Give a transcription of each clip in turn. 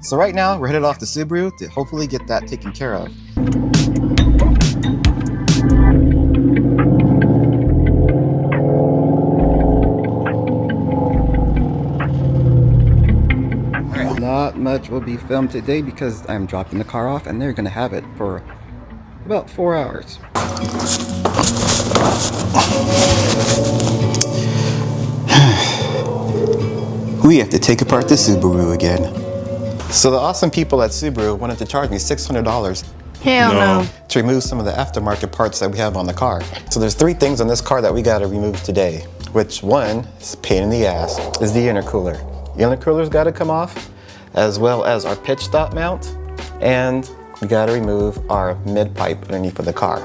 So right now, we're headed off to Subaru to hopefully get that taken care of. Alright, not much will be filmed today because I'm dropping the car off and they're going to have it for about 4 hours. We have to take apart the Subaru again. So the awesome people at Subaru wanted to charge me $600 Hell no. to remove some of the aftermarket parts that we have on the car. So there's 3 things on this car that we gotta remove today, which one is a pain in the ass, is the intercooler. The intercooler's gotta come off, as well as our pitch stop mount, and we gotta remove our mid pipe underneath of the car.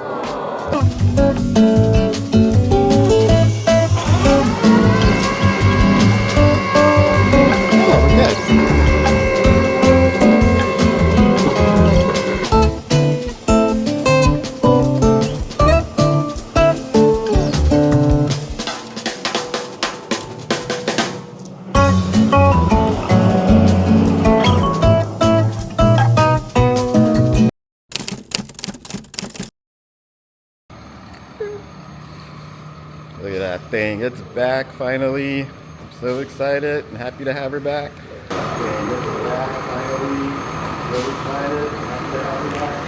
Look at that thing, it's back finally. I'm so excited and happy to have her back. It's back finally. So excited, happy to have her back.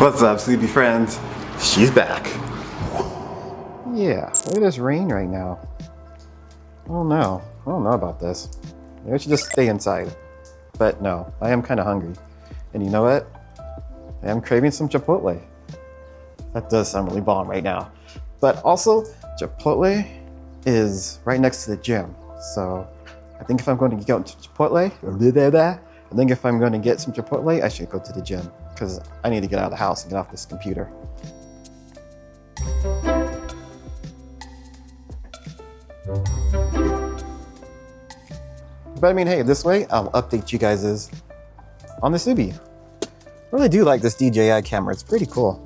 What's up, Sleepy friends? She's back. Yeah, look at this rain right now. Oh no, I don't know about this. Maybe I should just stay inside. But no, I am kind of hungry. And you know what? I am craving some Chipotle. That does sound really bomb right now. But also, Chipotle is right next to the gym. So I think if I'm going to go to Chipotle, I think if I'm going to get some Chipotle, I should go to the gym. Because I need to get out of the house and get off this computer. But I mean, hey, this way I'll update you guys on the Subie. I really do like this DJI camera. It's pretty cool.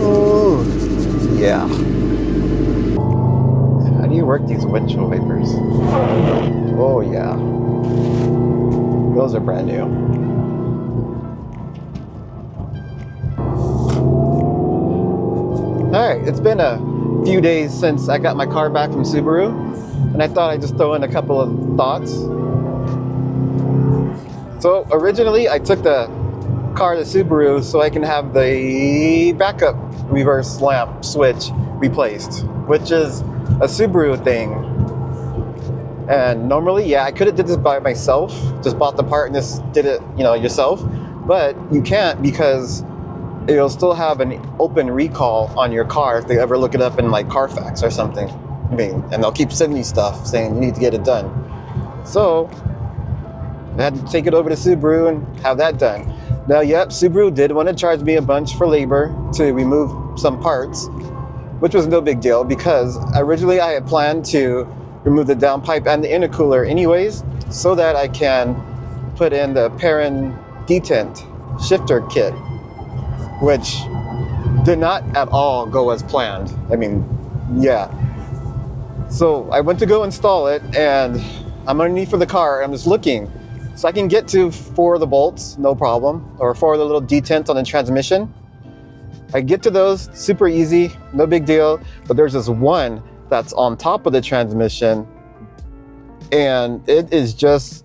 Oh, yeah. How do you work these windshield wipers? Oh, yeah. Those are brand new. All right, it's been a few days since I got my car back from Subaru, and I thought I'd just throw in a couple of thoughts. So originally I took the car to Subaru so I can have the backup reverse lamp switch replaced, which is a Subaru thing. And normally, yeah, I could have did this by myself, just bought the part and just did it, yourself, but you can't because it'll still have an open recall on your car if they ever look it up in like Carfax or something. I mean, and they'll keep sending you stuff saying you need to get it done. So I had to take it over to Subaru and have that done. Now, yep, Subaru did want to charge me a bunch for labor to remove some parts, which was no big deal because originally I had planned to remove the downpipe and the intercooler anyways, so that I can put in the parent detent shifter kit, which did not at all go as planned. I mean, yeah. So I went to go install it and I'm underneath of the car and I'm just looking. So I can get to 4 of the bolts, no problem, or 4 of the little detents on the transmission. I get to those super easy, no big deal, but there's this one that's on top of the transmission and it is just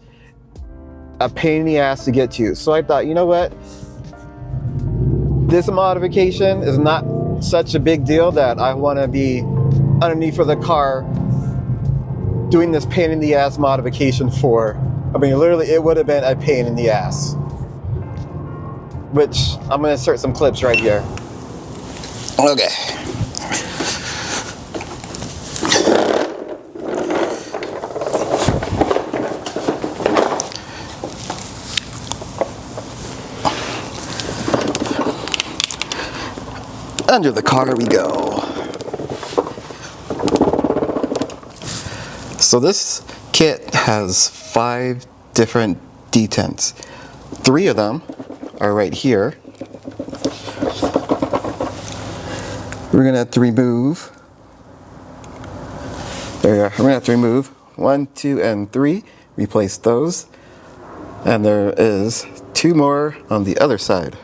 a pain in the ass to get to. So I thought, you know what? This modification is not such a big deal that I want to be underneath of the car doing this pain in the ass modification for. I mean, literally, it would have been a pain in the ass. Which, I'm going to insert some clips right here. Okay. Under the car we go. So this kit has 5 different detents. 3 of them are right here. We're gonna have to remove. There you are. We're gonna have to remove 1, 2, and 3. Replace those. And there is 2 more on the other side.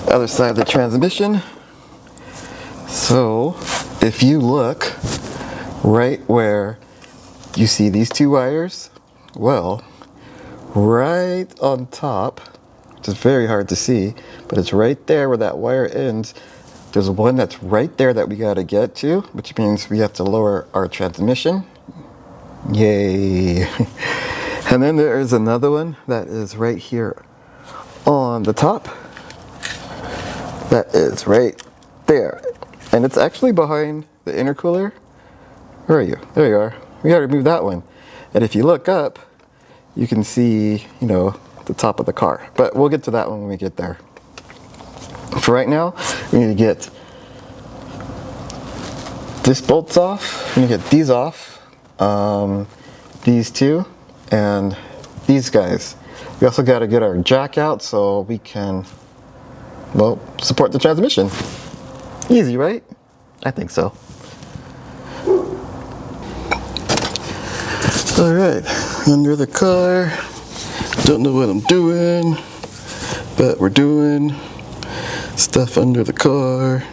Other side of the transmission. So if you look right where you see these 2 wires, well, right on top, which is very hard to see, but it's right there where that wire ends. There's one that's right there that we gotta get to, which means we have to lower our transmission. Yay. And then there is another one that is right here on the top. That is right there. And it's actually behind the intercooler. Where are you? There you are. We gotta remove that one. And if you look up, you can see, you know, the top of the car. But we'll get to that one when we get there. For right now, we need to get this bolts off. We need to get these off. These 2 and these guys. We also got to get our jack out so we can, well, support the transmission. Easy, right? I think so. All right, under the car. Don't know what I'm doing, but we're doing stuff under the car.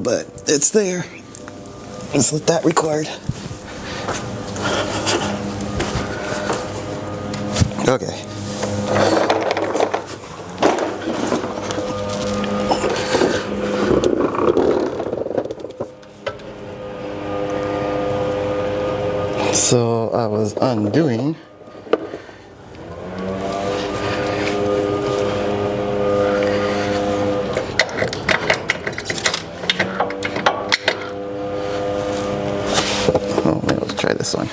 But it's there. Let's let that record. Okay. So I was undoing try this one.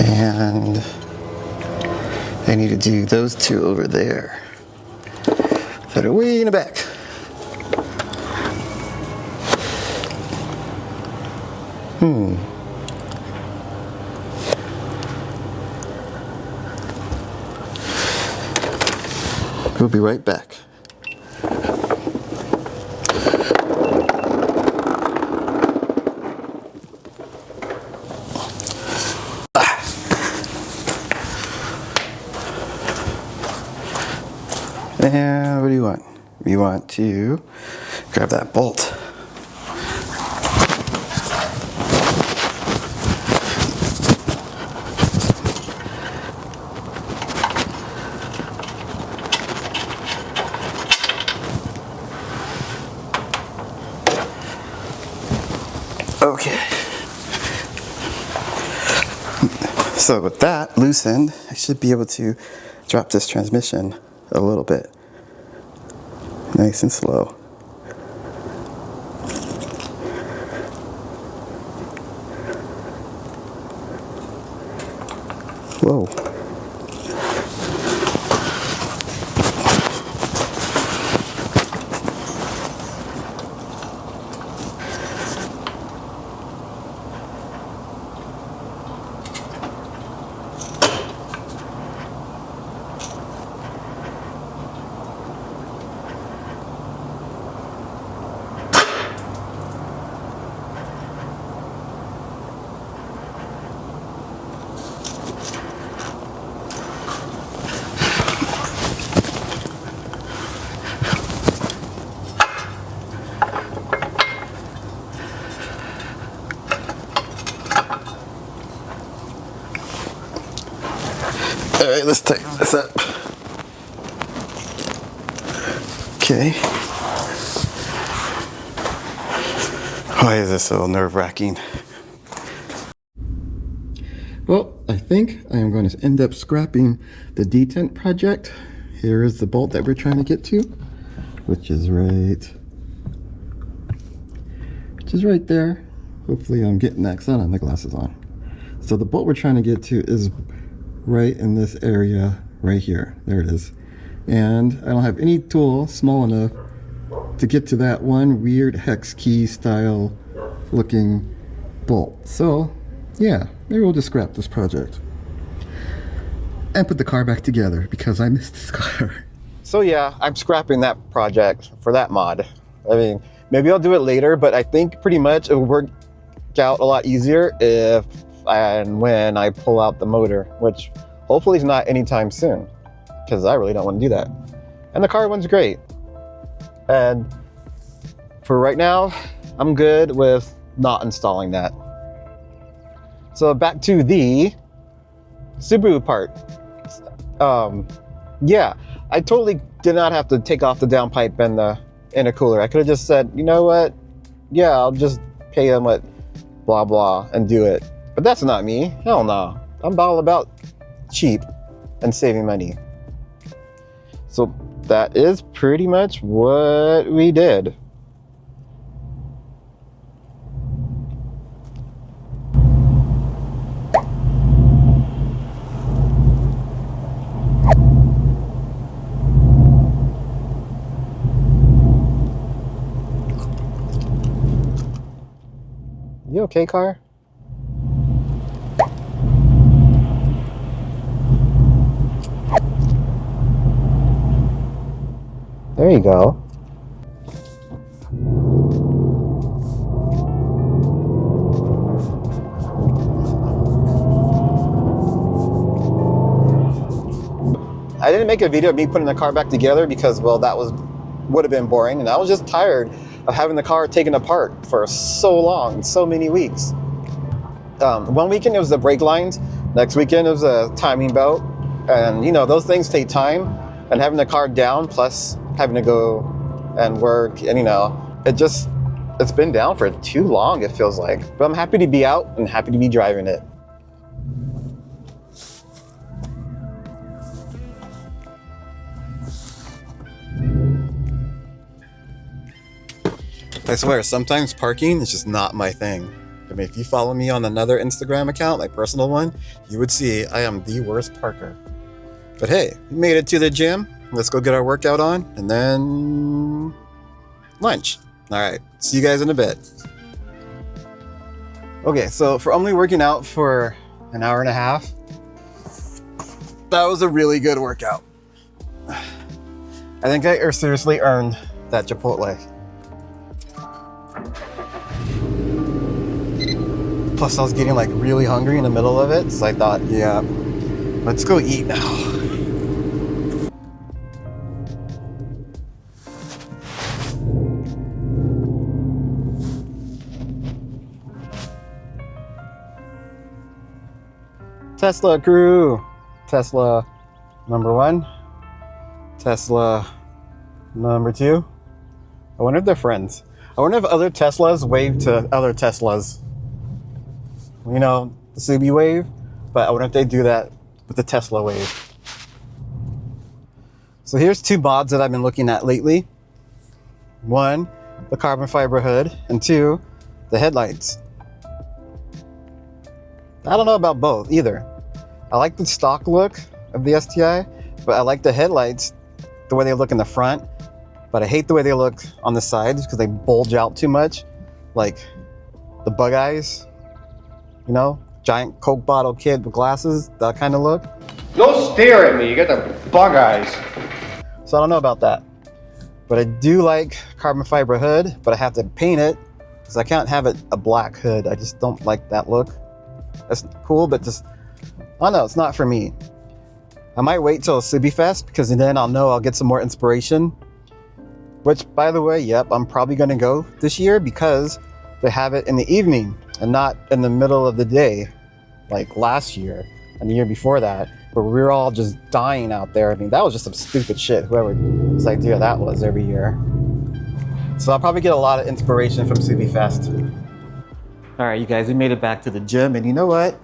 And I need to do those 2 over there that are way in the back. We'll be right back. And what do you want? We want to grab that bolt. Okay. So with that loosened, I should be able to drop this transmission a little bit. Nice and slow. Whoa. All right, let's tighten this up. Okay. Why is this so nerve-wracking? Well, I think I am going to end up scrapping the detent project. Here is the bolt that we're trying to get to, which is right there. Hopefully I'm getting that because I don't have my glasses on. So the bolt we're trying to get to is right in this area right here. There it is. And I don't have any tool small enough to get to that one weird hex key style looking bolt. So yeah, maybe we'll just scrap this project and put the car back together because I missed this car. So yeah, I'm scrapping that project for that mod. I mean, maybe I'll do it later, but I think pretty much it will work out a lot easier if and when I pull out the motor, which hopefully is not anytime soon, because I really don't want to do that. And the car one's great. And for right now, I'm good with not installing that. So back to the Subaru part. Yeah, I totally did not have to take off the downpipe and the intercooler. I could have just said, you know what? Yeah, I'll just pay them what blah blah and do it. But that's not me. Hell no. I'm all about cheap and saving money. So that is pretty much what we did. You okay, car? There you go. I didn't make a video of me putting the car back together because, well, that would have been boring, and I was just tired of having the car taken apart for so long, so many weeks. One weekend it was the brake lines, next weekend it was a timing belt, and you know, those things take time, and having the car down plus having to go and work, and you know, it's been down for too long, it feels like. But I'm happy to be out and happy to be driving it. I swear, sometimes parking is just not my thing. I mean, if you follow me on another Instagram account, my personal one, you would see I am the worst parker. But hey, we made it to the gym. Let's go get our workout on and then lunch. All right, see you guys in a bit. Okay, so for only working out for an hour and a half, that was a really good workout. I think I seriously earned that Chipotle. Plus I was getting like really hungry in the middle of it, so I thought, yeah, let's go eat now. Tesla crew. Tesla number 1. Tesla number 2. I wonder if they're friends. I wonder if other Teslas wave to other Teslas. You know, the Subie wave, but I wonder if they do that with the Tesla wave. So here's 2 mods that I've been looking at lately. 1, the carbon fiber hood, and 2, the headlights. I don't know about both either. I like the stock look of the STI, but I like the headlights, the way they look in the front, but I hate the way they look on the sides because they bulge out too much, like the bug eyes. You know, giant Coke bottle kid with glasses, that kind of look. Don't stare at me, you got the bug eyes. So I don't know about that. But I do like carbon fiber hood, but I have to paint it because I can't have it a black hood. I just don't like that look. That's cool, but just, I don't know, it's not for me. I might wait till Subie Fest because then I'll know I'll get some more inspiration. Which, by the way, yep, I'm probably going to go this year because they have it in the evening and not in the middle of the day like last year and the year before that. But we were all just dying out there. I mean, that was just some stupid shit, whoever's idea that was every year. So I'll probably get a lot of inspiration from Subie Fest. All right, you guys, we made it back to the gym, and you know what?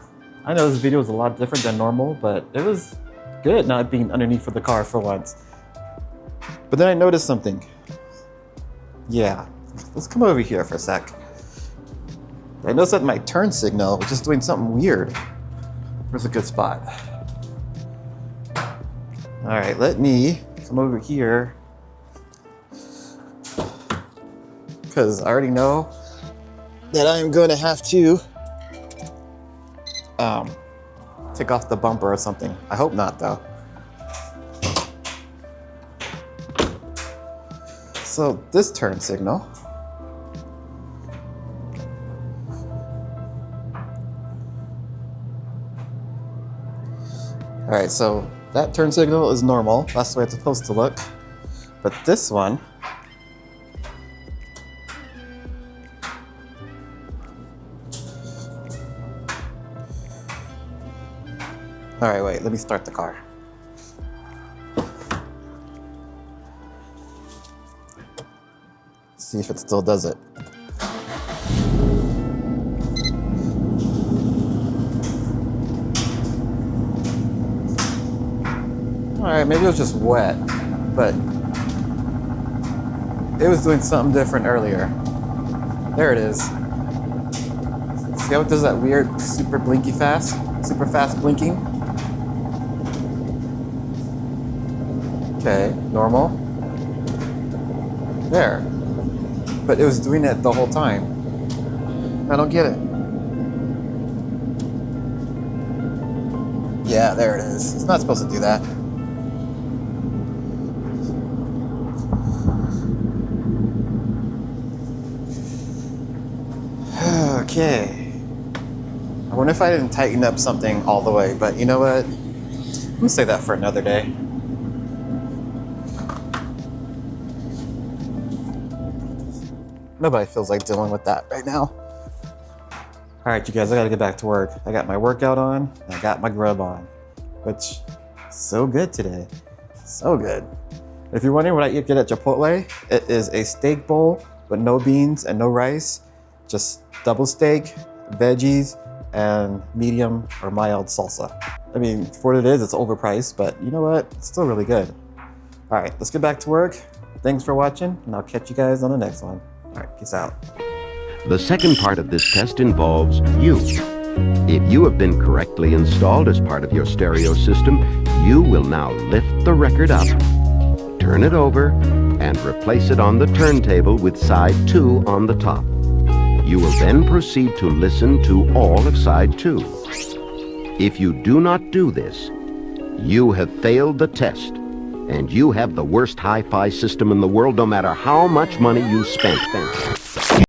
I know this video was a lot different than normal, but it was good not being underneath of the car for once. But then I noticed something. Yeah, let's come over here for a sec. I noticed that my turn signal was just doing something weird. Where's a good spot? All right, let me come over here, because I already know that I'm going to have to take off the bumper or something. I hope not, though. So this turn signal all right, so that turn signal is normal. That's the way it's supposed to look. But this one, all right, wait, let me start the car. See if it still does it. All right, maybe it was just wet, but it was doing something different earlier. There it is. See how it does that weird super fast blinking? Okay, normal. There. But it was doing it the whole time. I don't get it. Yeah, there it is. It's not supposed to do that. Okay. I wonder if I didn't tighten up something all the way, but you know what? I'm gonna save that for another day. Nobody feels like dealing with that right now. All right, you guys, I gotta get back to work. I got my workout on, and I got my grub on, which is so good today. So good. If you're wondering what I get at Chipotle, it is a steak bowl with no beans and no rice, just double steak, veggies, and medium or mild salsa. I mean, for what it is, it's overpriced, but you know what? It's still really good. All right, let's get back to work. Thanks for watching, and I'll catch you guys on the next one. All right, peace out. The second part of this test involves you. If you have been correctly installed as part of your stereo system, you will now lift the record up, turn it over, and replace it on the turntable with side 2 on the top. You will then proceed to listen to all of side 2. If you do not do this, you have failed the test, and you have the worst hi-fi system in the world, no matter how much money you spent.